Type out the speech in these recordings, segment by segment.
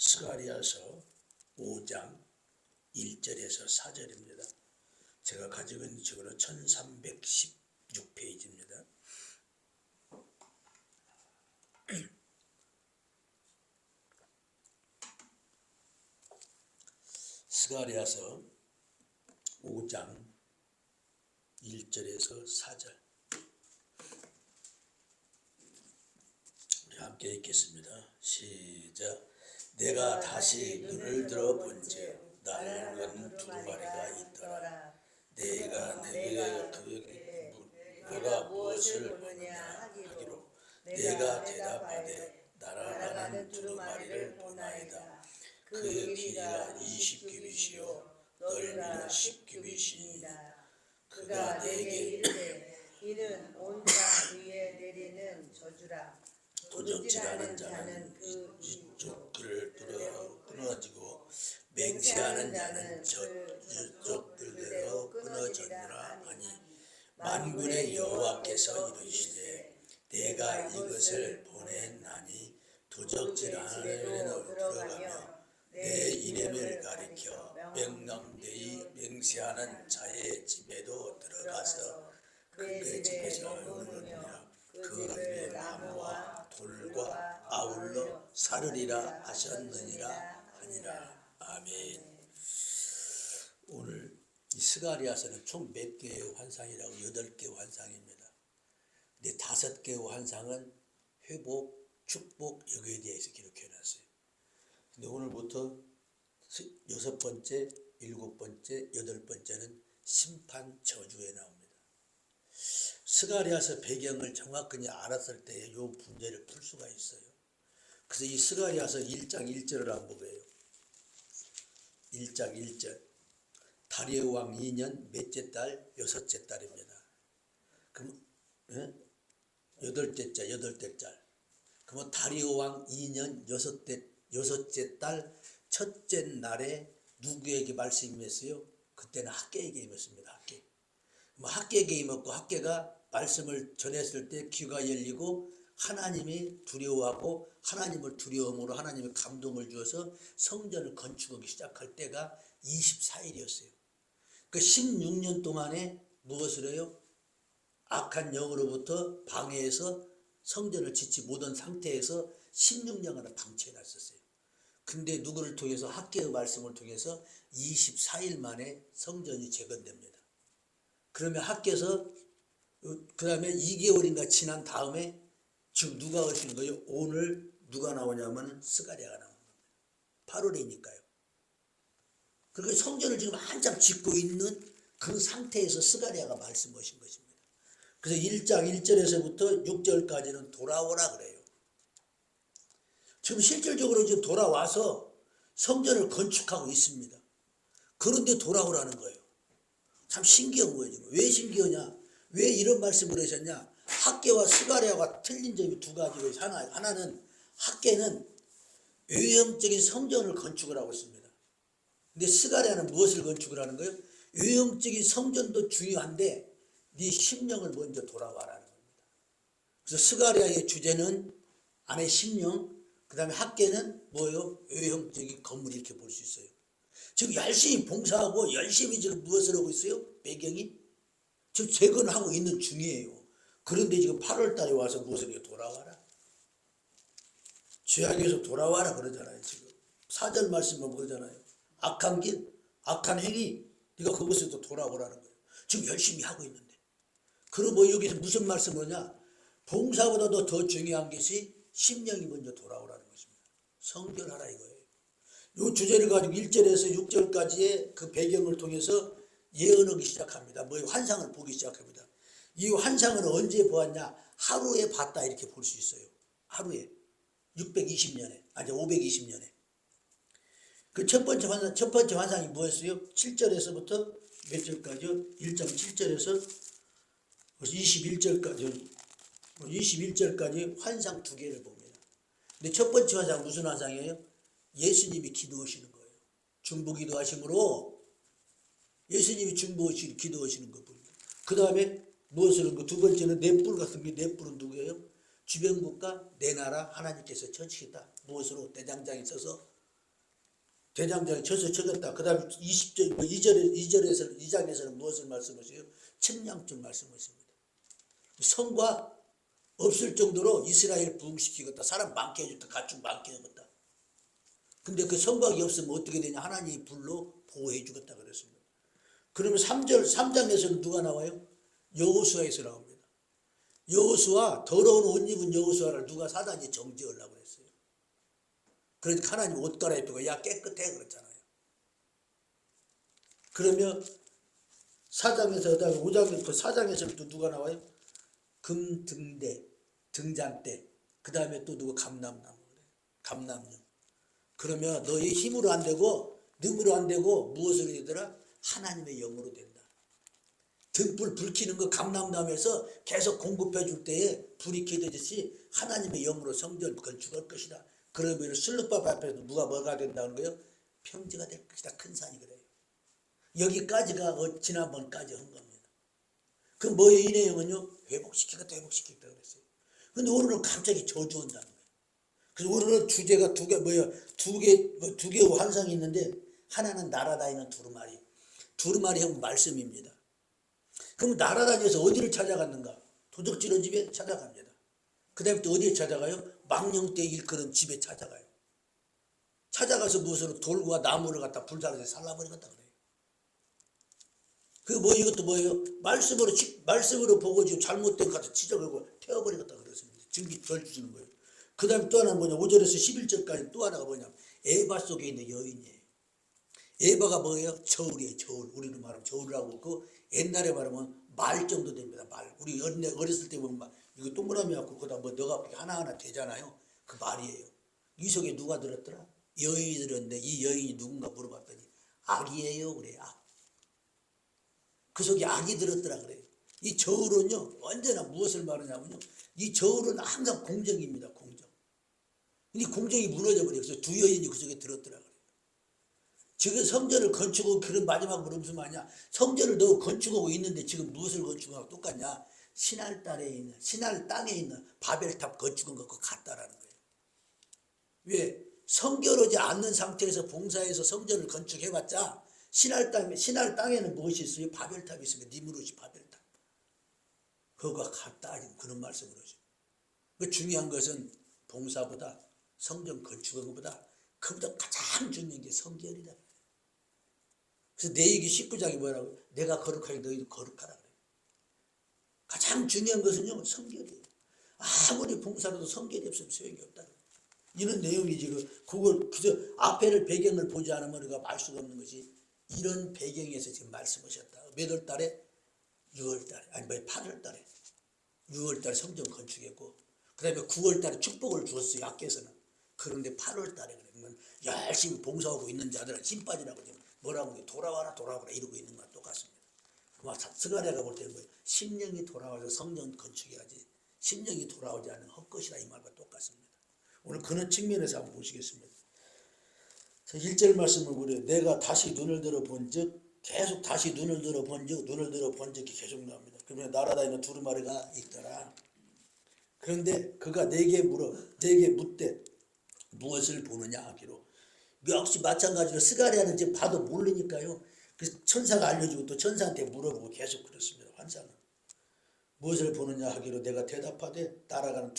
스가랴서 5장 1절에서 4절입니다. 제가 가지고 있는 책으로 1316페이지입니다. 스가랴서 5장 1절에서 4절 우리 함께 읽겠습니다. 시작. 내가 다시 눈을 들어 본즉 낡은 두루마리가 있더라. 내가 내게 너가 무엇을 보느냐 하기로 내가 대답하되 날아가는 두루마리를 보나이다. 그 길이가 20규빗이요 넓이는 10규빗이니라. 그가 내게 이르되 이는 온 땅 위에 내리는 저주라. 도적질하는 자는 이쪽 그를 끊어지고 맹세하는 자는 저쪽 그대로 끊어졌느라 하니 만군의 여호와께서 이르시되 내가 이것을 보냈나니 도적질하는 데로 들어가며 내 이름을 가리켜 명랑되이 맹세하는 자의 집에도 들어가서 그의 집에서 오느니라. 그 위에 나무와 돌과 아울러 사르리라 하셨느니라 하니라. 아멘. 오늘 이 스가랴서는 총 몇 개의 환상이라고 8개의 환상입니다. 근데 5개의 환상은 회복, 축복 여기에 대해서 기록해놨어요. 근데 오늘부터 6번째, 7번째, 8번째는 심판 저주에 나옵니다. 스가랴서 배경을 정확히 알았을 때 이 문제를 풀 수가 있어요. 그래서 이 스가랴서 1장 1절을 한번 보게요. 1장 1절. 다리오 왕 2년 몇째 달, 6째 달입니다. 그럼 여덟째 달. 그러면 다리오 왕 2년 6째 달 첫째 날에 누구에게 말씀이 임했어요? 그때는 학개에게 임했습니다. 학개에게 임했고 학개가 말씀을 전했을 때 귀가 열리고 하나님이 두려워하고 하나님을 두려움으로 하나님의 감동을 주어서 성전을 건축하기 시작할 때가 24일이었어요. 그 16년 동안에 무엇을 해요? 악한 영으로부터 방해해서 성전을 짓지 못한 상태에서 16년간을 방치해놨었어요. 근데 누구를 통해서 학개의 말씀을 통해서 24일 만에 성전이 재건됩니다. 그러면 학개에서 그 다음에 2개월인가 지난 다음에 지금 누가 오시는 거예요? 오늘 누가 나오냐면 스가랴가 나오는 겁니다. 8월이니까요. 그리고 성전을 지금 한참 짓고 있는 그 상태에서 스가랴가 말씀하신 것입니다. 그래서 1장 1절에서부터 6절까지는 돌아오라 그래요. 지금 실질적으로 지금 돌아와서 성전을 건축하고 있습니다. 그런데 돌아오라는 거예요. 참 신기한 거예요. 지금. 왜 신기하냐? 왜 이런 말씀을 하셨냐? 학개와 스가랴가 틀린 점이 두 가지가 있어요. 하나는 학개는 외형적인 성전을 건축을 하고 있습니다. 근데 스가랴는 무엇을 건축을 하는 거예요? 외형적인 성전도 중요한데 네 심령을 먼저 돌아와라는 겁니다. 그래서 스가랴의 주제는 안에 심령, 그 다음에 학개는 뭐예요? 외형적인 건물 이렇게 볼 수 있어요. 지금 열심히 봉사하고 열심히 지금 무엇을 하고 있어요? 배경이 지금 재건하고 있는 중이에요. 그런데 지금 8월 달에 와서 무엇을 해요? 돌아와라. 죄악에서 돌아와라 그러잖아요. 지금 4절 말씀만 보잖아요. 악한 길, 악한 행위, 네가 그것에서 돌아오라는 거예요. 지금 열심히 하고 있는데. 그리고 여기서 무슨 말씀을 하냐? 봉사보다도 더 중요한 것이 심령이 먼저 돌아오라는 것입니다. 성결하라 이거예요. 이 주제를 가지고 1절에서 6절까지의 그 배경을 통해서 예언하기 시작합니다. 환상을 보기 시작합니다. 이 환상을 언제 보았냐? 하루에 봤다 이렇게 볼 수 있어요. 하루에 620년에 아니 520년에. 그 첫 번째 환상이 뭐였어요? 7절에서부터 몇 절까지요? 1장 7절에서 21절까지 환상 2개를 봅니다. 근데 첫 번째 환상 무슨 환상이에요? 예수님이 기도하시는 거예요. 중보기도 하심으로 예수님이 기도하시는 거 보니까. 그 다음에 무엇을 한 거? 두 번째는 넷불 같은 게, 넷불은 누구예요? 주변국가 내 나라 하나님께서 쳐주시다. 무엇으로? 대장장이 써서 대장장이 져서 적였다. 그 다음에 20절, 2장에서는 무엇을 말씀하세요? 측량점 말씀하십니다. 성과 없을 정도로 이스라엘 부흥시키겠다. 사람 많게 해줬다. 가축 많게 해줬다. 근데 그 성곽이 없으면 어떻게 되냐? 하나님이 불로 보호해 주겠다 그랬습니다. 그러면 3장에서는 누가 나와요? 여호수아에서 나옵니다. 여호수아, 더러운 옷 입은 여호수아를 누가 사단이 정죄하려고 그랬어요. 그러니까 하나님 옷 갈아입히고 야 깨끗해 그랬잖아요. 그러면 4장에서 5장에서 그 4장에서는 또 누가 나와요? 금 등대, 등잔대, 그 다음에 또 누구 감람나무, 감람류. 그러면 너희 힘으로 안 되고 능으로 안 되고 무엇으로 되더라? 하나님의 영으로 된다. 등불 불 켜는 거 감람나무에서 계속 공급해 줄 때에 불이 켜지듯이 하나님의 영으로 성전 건축할 것이다. 그러면 슬룹밥 앞에서 누가 뭐가 된다는 거예요? 평지가 될 것이다. 큰 산이 그래요. 여기까지가 지난번까지 한 겁니다. 그 뭐예요? 이 내용은요? 회복시키겠다 회복시키겠다 그랬어요. 근데 오늘은 갑자기 저주한다는 거예요. 그래서 오늘은 주제가 두 개 환상이 있는데 하나는 날아다니는 두루마리. 두루마리는 말씀입니다. 그럼 날아다녀서 어디를 찾아갔는가? 도적질한 집에 찾아갑니다. 그 다음에 또 어디에 찾아가요? 망령때 일그는 집에 찾아가요. 찾아가서 무엇으로 돌과 나무를 갖다 불살라서 살라버리겠다 그래요. 그 뭐 이것도 뭐예요? 말씀으로 보고 지금 잘못된 것 같아 지적하고 태워버리겠다 그랬습니다. 증기 절 주시는 거예요. 그 다음에 또 하나는 뭐냐? 5절에서 11절까지 또 하나가 뭐냐? 에바 속에 있는 여인이에요. 에바가 뭐예요? 저울이에요. 저울. 우리로 말하면 저울이라고 그 옛날에 말하면 말 정도 됩니다. 말. 우리 어렸을 때 보면 막 이거 동그라미 갖고 그다 뭐 너가 하나하나 되잖아요. 그 말이에요. 이 속에 누가 들었더라? 여인이 들었는데 이 여인이 누군가 물어봤더니 악이에요. 그래. 악. 그 속에 악이 들었더라 그래요. 이 저울은요 언제나 무엇을 말하냐면요. 이 저울은 항상 공정입니다. 공정. 이 공정이 무너져 버려요. 그래서 두 여인이 그 속에 들었더라 그래요. 지금 성전을 건축하고 그런 마지막으로 무슨 말이냐? 성전을 너 건축하고 있는데 지금 무엇을 건축하고 똑같냐? 신할 땅에 있는 바벨탑 건축한 것과 같다라는 거예요. 왜? 성결하지 않는 상태에서 봉사해서 성전을 건축해봤자 신할 땅에는 무엇이 있어요? 바벨탑이 있으면 니무롯이 바벨탑. 그거가 같다. 그런 말씀을 하죠. 그 중요한 것은 봉사보다 성전 건축한 것보다 그보다 가장 중요한 게 성결이다. 그래서 내 얘기 19장이 뭐라고? 내가 거룩하게 너희도 거룩하라 그래요. 가장 중요한 것은요 성결이에요. 아무리 봉사라도 성결이 없으면 소용이 없다. 이런 내용이 지금 그걸 그저 앞에를 배경을 보지 않으면 우리가 알 수가 없는 것이 이런 배경에서 지금 말씀하셨다. 몇 월 달에? 6월 달에 아니 8월 달에 6월 달에 성전 건축했고 그 다음에 9월 달에 축복을 주었어요. 학교에서는. 그런데 8월 달에 그러면 열심히 봉사하고 있는 자들은 힘 빠지라고 지금 뭐라고 돌아와라 이러고 있는 거랑 똑같습니다. 스가랴가 볼 때는 뭐예요? 심령이 돌아와서 성전 건축해야지 심령이 돌아오지 않으면 헛것이다 이 말과 똑같습니다. 오늘 그런 측면에서 한번 보시겠습니다. 1절 말씀을 보래요. 내가 다시 눈을 들어 본즉 계속 다시 눈을 들어 본적이 계속 나옵니다. 그러면 날아다니는 두루마리가 있더라. 그런데 그가 내게 묻되 무엇을 보느냐 하기로. 역시 마찬가지로 스가랴는 지금 봐도 모르니까요. 그래서 천사가 알려주고 또 천사한테 물어보고 계속 그렇습니다. 환상은. 무엇을 보느냐 하기로 내가 대답하되 따라가는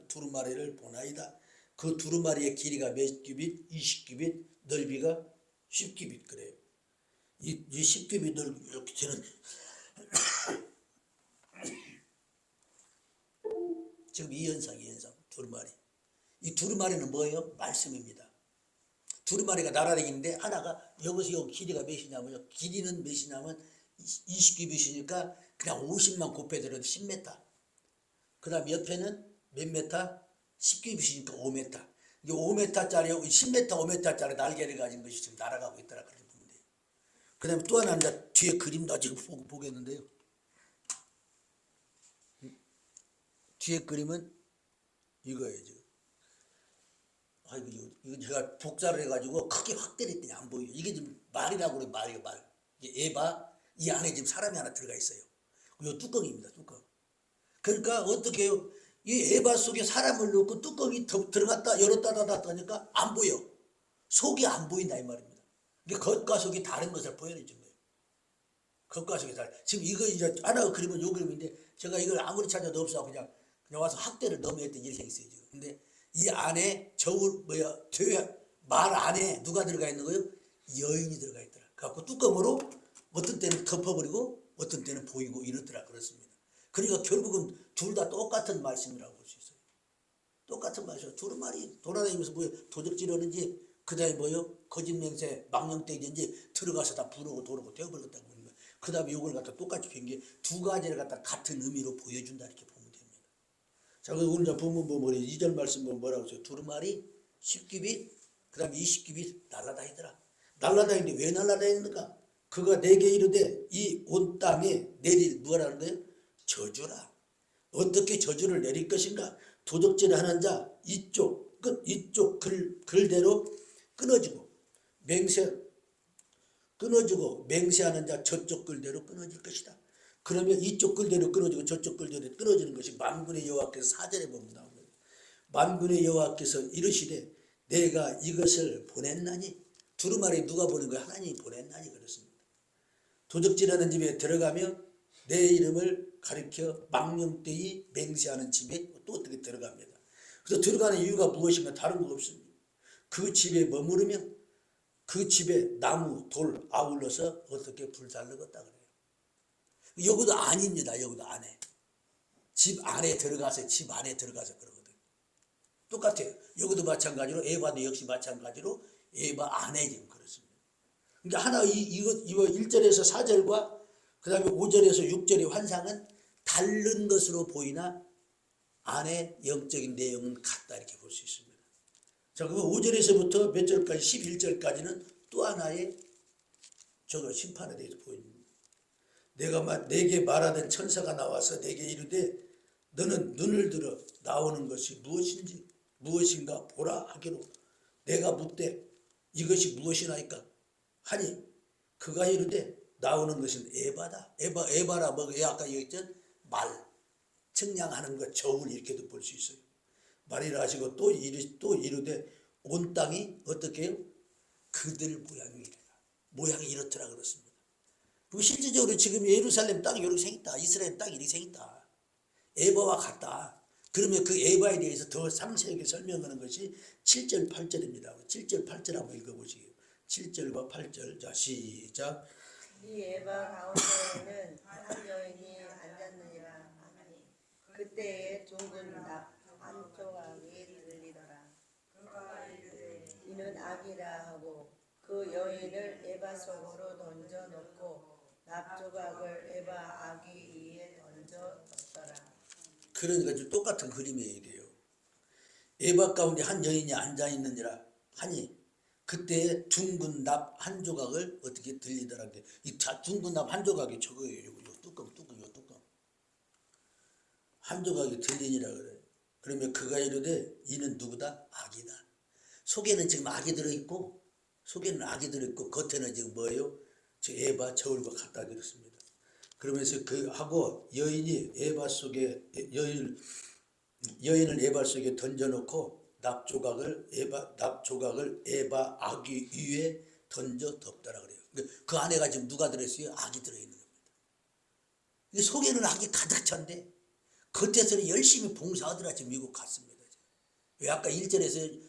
두루마리를 보나이다. 그 두루마리의 길이가 몇 규빗? 20규빗, 넓이가 10규빗 그래요. 이 10규빗 넓이 이렇게 되는 지금 이 현상 두루마리. 이 두루마리는 뭐예요? 말씀입니다. 두루마리가 날아다니는데 하나가 여기서 길이가 몇이냐면요. 길이는 몇이냐면 20규빗이니까 그냥 50만 곱해들어도 10m. 그 다음 옆에는 몇 메타? 10규빗이니까 5m. 이게 5m짜리, 10m, 5m짜리 날개를 가진 것이 지금 날아가고 있더라. 그렇게 보면 돼요. 그 다음에 또 하나 뒤에 그림도 지금 보겠는데요. 뒤에 그림은 이거예요, 지금. 이거 제가 복사를 해가지고 크게 확대를 했더니 안 보여요. 이게 지금 말이라고 그래요, 말. 이게 에바, 이 안에 지금 사람이 하나 들어가 있어요. 이 뚜껑입니다, 뚜껑. 그러니까 어떻게 해요? 이 에바 속에 사람을 넣고 뚜껑이 들어갔다 열었다 닫았다 하니까 안 보여. 속이 안 보인다 이 말입니다. 그러니까 겉과 속이 다른 것을 보여내준 거예요. 겉과 속이 다른. 지금 이거 이제 하나 그림은 요 그림인데 제가 이걸 아무리 찾아도 없어 그냥 와서 학대를 너무 했던 일이 있어요 지금. 근데 이 안에 말 안에 누가 들어가 있는 거예요? 여인이 들어가 있더라. 그래갖고 뚜껑으로 어떤 때는 덮어버리고 어떤 때는 보이고 이렇더라 그렇습니다. 그러니까 결국은 둘 다 똑같은 말씀이라고 볼 수 있어요. 똑같은 말이죠. 둘은 말이 돌아다니면서 도적질하는지 그다음에 거짓 맹세 망령되든지 들어가서 다 부르고 도르고 되어버렸다고 보는 거예요. 그 다음에 이걸 갖다 똑같이 뵌 게 두 가지를 갖다 같은 의미로 보여준다 이렇게 보면 됩니다. 자, 오늘 자 보면 2절 말씀 보면 뭐라고 써요? 두루마리 10깁이 그 다음에 20깁이 날라다니더라. 날라다니는데 왜 날라다니는가? 그가 내게 이르되 이 온 땅에 내릴 뭐라는 거예요? 저주라. 어떻게 저주를 내릴 것인가? 도적질 하는 자 이쪽 글대로 끊어지고 맹세하는 자 저쪽 글대로 끊어질 것이다. 그러면 이쪽 글대로 끊어지고 저쪽 글대로 끊어지는 것이 만군의 여호와께서 4절에 보면 나옵니다. 만군의 여호와께서 이르시되 내가 이것을 보냈나니 두루마리 누가 보낸 거예요? 하나님이 보냈나니 그렇습니다. 도적질하는 집에 들어가면 내 이름을 가리켜 망령되이 맹세하는 집에 또 어떻게 들어갑니다. 그래서 들어가는 이유가 무엇인가 다른 거 없습니다. 그 집에 머무르면 그 집에 나무 돌 아울러서 어떻게 불살르겠다 그래요. 여기도 아닙니다. 여기도 안에 집 안에 들어가서 그러거든요. 똑같아요. 여기도 마찬가지로 에바도 역시 마찬가지로 에바 안에 지금 그렇습니다. 그러니까 하나 이거 1절에서 4절과 그 다음에 5절에서 6절의 환상은 다른 것으로 보이나 안에 영적인 내용은 같다 이렇게 볼 수 있습니다. 자, 그럼 5절에서부터 몇 절까지 11절까지는 또 하나의 심판에 대해서 보입니다. 내게 말하던 천사가 나와서 내게 이르되 너는 눈을 들어 나오는 것이 무엇인가 보라 하기로 내가 묻되 이것이 무엇이나이까 하니 그가 이르되 나오는 것은 에바다. 에바라 아까 얘기했죠? 말 측량하는 것 저울 이렇게도 볼 수 있어요. 말이라 하시고 또 이르되 온 땅이 어떻게 해요? 그들 모양이 이렇더라 그렇습니다. 그럼 실질적으로 지금 예루살렘 땅이 이렇게 생겼다. 이스라엘 땅이 이렇게 생겼다. 에바와 같다. 그러면 그 에바에 대해서 더 상세하게 설명하는 것이 7절 8절입니다. 7절 8절 한번 읽어보시게요. 7절과 8절 자 시작. 이 에바 가운데에는 한 여인이 앉았느니라 하니 그때에 둥근 납 한 조각이 들리더라. 이는 악이라 하고 그 여인을 에바 속으로 던져놓고 납 조각을 에바 아기 위에 던져뒀더라. 그러니까 좀 똑같은 그림이에요. 이래요. 에바 가운데 한 여인이 앉아있느니라 하니 그때 둥근 납 한 조각을 어떻게 들리더라. 이 둥근 납 한 조각이 저거예요. 요 뚜껑. 한 조각이 들리니라 그래. 그러면 그가 이르되 이는 누구다? 악이다. 속에는 지금 악이 들어있고 겉에는 지금 뭐예요? 저 에바 저울과 같다 그랬습니다. 그러면서 하고 여인이 에바 속에 여인을 에바 속에 던져놓고 납 조각을 에바 아기 위에 던져 덮더라 그래요. 그 안에가 지금 누가 들어있어요? 악이 들어있는 겁니다. 속에는 악이 가득 찬데 겉에서는 열심히 봉사하더라 지금 미국 갔습니다. 왜 아까 1절에서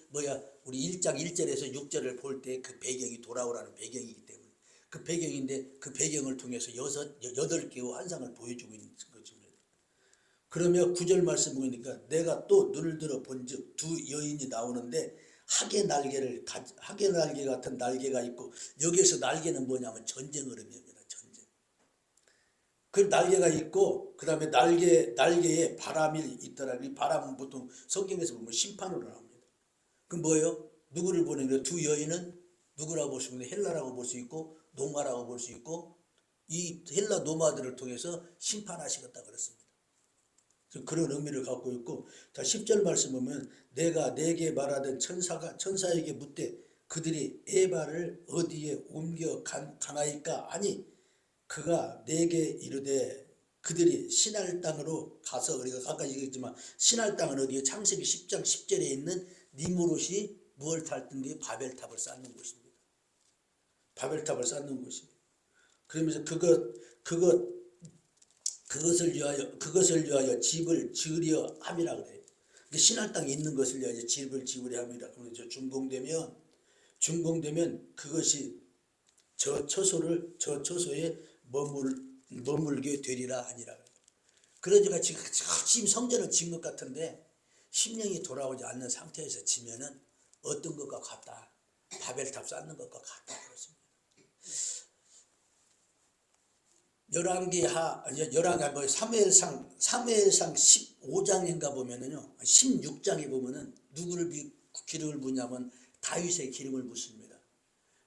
우리 1장 1절에서 6절을 볼 때 그 배경이 돌아오라는 배경이기 때문에 그 배경인데 그 배경을 통해서 8개의 환상을 보여주고 있는 것입니다. 그러면 9절 말씀 보니까 내가 또 눈을 들어 본즉 두 여인이 나오는데 학의 날개 같은 날개가 있고 여기에서 날개는 뭐냐면 전쟁을 의미합니다. 그 날개가 있고 그 다음에 날개에 바람이 있더라. 이 바람은 보통 성경에서 보면 심판으로 나옵니다. 그럼 뭐예요? 누구를 보는 거예요? 두 여인은 누구라고 볼 수 있는데 헬라라고 볼 수 있고 노마라고 볼 수 있고 이 헬라 노마들을 통해서 심판하시겠다 그랬습니다. 그런 의미를 갖고 있고 자 10절 말씀 보면 내가 내게 말하던 천사에게 묻되 그들이 에바를 어디에 옮겨 가나이까 하니 그가 내게 이르되 그들이 신할 땅으로 가서 우리가 아까 얘기했지만 신할 땅은 어디에 창세기 10장 10절에 있는 니무롯이 뭘 탈든지 바벨탑을 쌓는 것입니다. 바벨탑을 쌓는 것입니다. 그러면서 그것을 위하여 집을 지으려 함이라 그래요. 신할 땅에 있는 것을 위하여 집을 지으려 함이라. 그래서 준공되면 그것이 저 처소에 머물게 되리라 하니라. 그러니까 지금 성전을 지은 것 같은데 심령이 돌아오지 않는 상태에서 지면은 어떤 것과 같다. 바벨탑 쌓는 것과 같다. 그렇습니다. 사무엘상 15장인가 보면은요, 16장에 보면은 누구를 기름을 붓냐면 다윗의 기름을 붓습니다.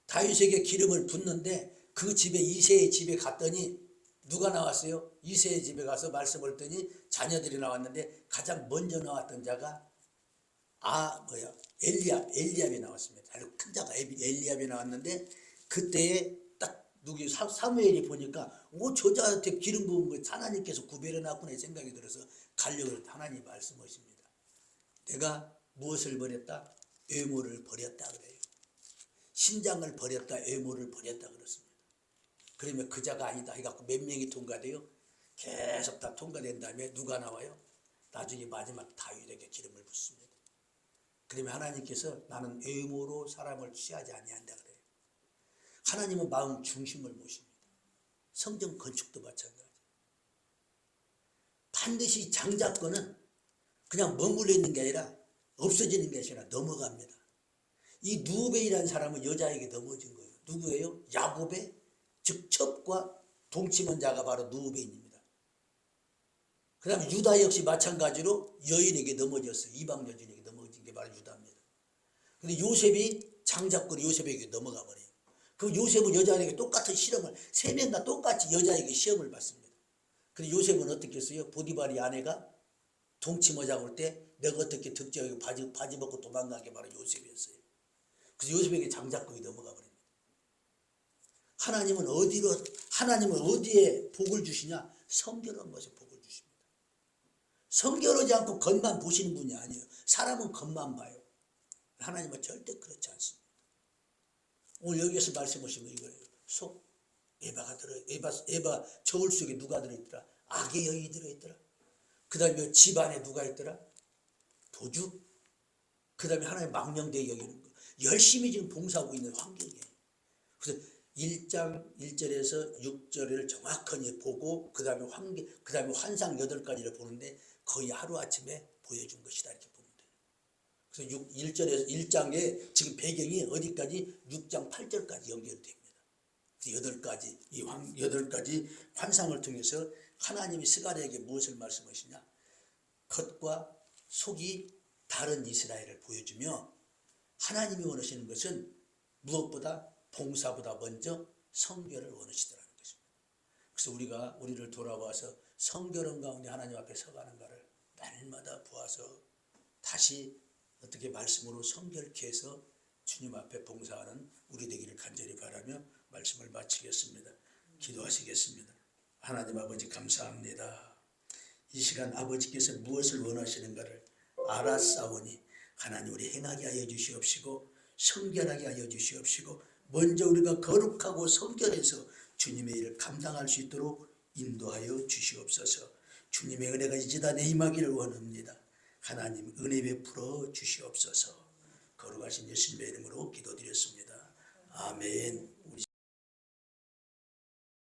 다윗에게 기름을 붓는데 그 집에 이새의 집에 갔더니 누가 나왔어요? 이새의 집에 가서 말씀을 했더니 자녀들이 나왔는데 가장 먼저 나왔던 자가 엘리압이 나왔습니다. 아주 큰 자가 엘리압이 나왔는데 그때에 딱 누구 사무엘이 보니까 저 자한테 기름 부은 거 하나님께서 구별해 놨구나 생각이 들어서 가려고 하나님 말씀하십니다. 내가 무엇을 버렸다? 외모를 버렸다 그래요. 신장을 버렸다, 외모를 버렸다 그렇습니다. 그러면 그 자가 아니다 해갖고 몇 명이 통과돼요? 계속 다 통과된 다음에 누가 나와요? 나중에 마지막 다윗에게 기름을 붓습니다. 그러면 하나님께서 나는 외모로 사람을 취하지 아니한다 그래요. 하나님은 마음 중심을 모십니다. 성전 건축도 마찬가지. 반드시 장자권은 그냥 머물러 있는 게 아니라 없어지는 게 아니라 넘어갑니다. 이 누베이라는 사람은 여자에게 넘어진 거예요. 누구예요? 야곱의 즉 첩과 동침한 자가 바로 누베인입니다. 그 다음에 유다 역시 마찬가지로 여인에게 넘어졌어요. 이방 여인에게 넘어진 게 바로 유다입니다. 근데 요셉이 장자권이 요셉에게 넘어가 버려요. 그럼 요셉은 여자에게 똑같은 실험을 세 명 다 똑같이 여자에게 시험을 받습니다. 근데 요셉은 어떻게 했어요? 보디발이 아내가 동침하자고 할 때 내가 어떻게 득제하고 바지 벗고 도망간 게 바로 요셉이었어요. 그래서 요셉에게 장자권이 넘어가 버립니다. 하나님은 어디에 복을 주시냐? 성결한 것에 복을 주십니다. 성결하지 않고 겉만 보시는 분이 아니에요. 사람은 겉만 봐요. 하나님은 절대 그렇지 않습니다. 오늘 여기에서 말씀하시면 이거예요. 속 에바 저울 속에 누가 들어있더라? 악의 여인이 들어있더라. 그 다음에 집 안에 누가 있더라? 도주. 그 다음에 하나님 망령되게 여기는 거. 열심히 지금 봉사하고 있는 환경이에요. 그래서 1장 1절에서 6절을 정확하게 보고 그 다음에 환상 8가지를 보는데 거의 하루아침에 보여준 것이다 이렇게 보면 돼요. 그래서 1장에 지금 배경이 어디까지? 6장 8절까지 연결됩니다. 8가지 환상을 통해서 하나님이 스가랴에게 무엇을 말씀하시냐? 겉과 속이 다른 이스라엘을 보여주며 하나님이 원하시는 것은 무엇보다 봉사보다 먼저 성결을 원하시더라는 것입니다. 그래서 우리를 돌아와서 성결한 가운데 하나님 앞에 서가는가를 날마다 보아서 다시 어떻게 말씀으로 성결케 해서 주님 앞에 봉사하는 우리 되기를 간절히 바라며 말씀을 마치겠습니다. 기도하시겠습니다. 하나님 아버지 감사합니다. 이 시간 아버지께서 무엇을 원하시는가를 알았사오니 하나님 우리 행하게 하여 주시옵시고 성결하게 하여 주시옵시고 먼저 우리가 거룩하고 성결해서 주님의 일을 감당할 수 있도록 인도하여 주시옵소서. 주님의 은혜가 이제다 임하기를 원합니다. 하나님 은혜 베풀어 주시옵소서. 거룩하신 예수님의 이름으로 기도드렸습니다. 아멘.